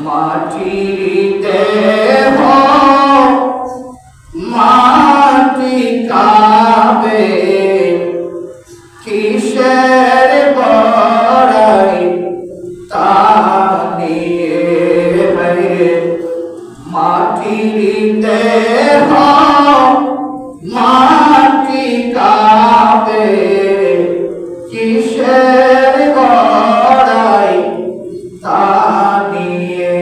মাটির দেহ মাটি কাবে কিসের বড়াই তা নিয়ে মাটির দেহ মাটি কাবে কিসের বড়াই তা নিয়ে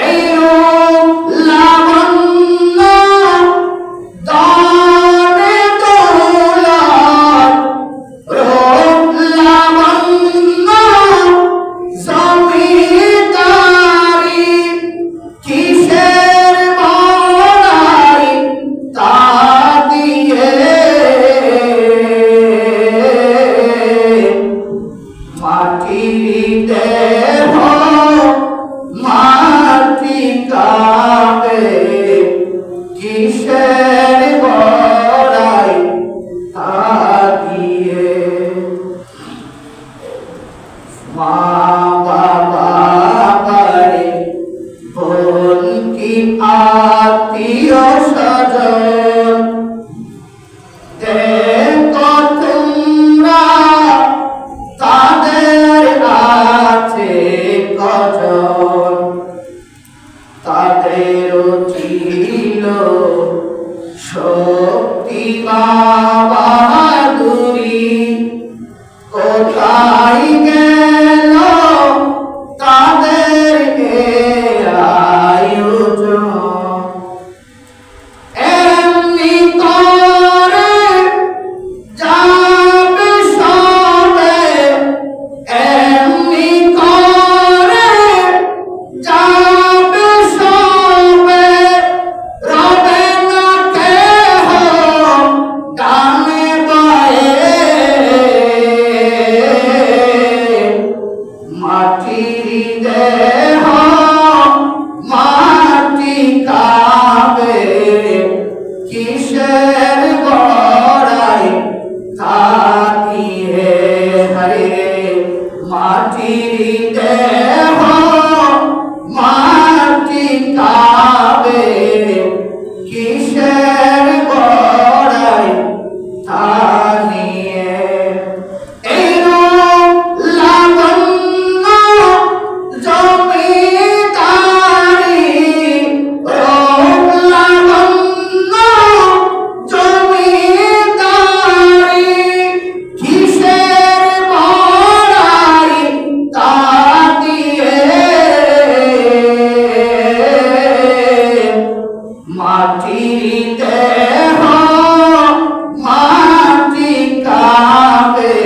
এই লাবণ্য দানে দৌলত রূপ লাবণ্য জমিদারি কিসের বড়াই তা দিয়ে মাটির দেহ মাটি কাবে কিসের বড়াই তা দিয়ে মা বাবা বাড়ি বোন কি আত্মীয় স্বজন দেখো তোমরা তাদের আছে কজন তাদেরও ছিল শক্তি বাহাদুরি কোথায় গেল তাদের আয়োজন এমনি করে যাবে সবে এমনি করে যাবে সবে রবে না কেহ ডানে বায়ে মাটির দেহ মাটি কাবে কিসের বড়াই তা দিয়ে হরে মাটির দেহ মাটি কাবে কিসের বড়াই তা নিয়ে এই লাবণ্য জমিদারি রূপ লাবণ্য জমিদারি কিসের বড়াই তা দিয়ে মাটির দেহ মাটি কাবে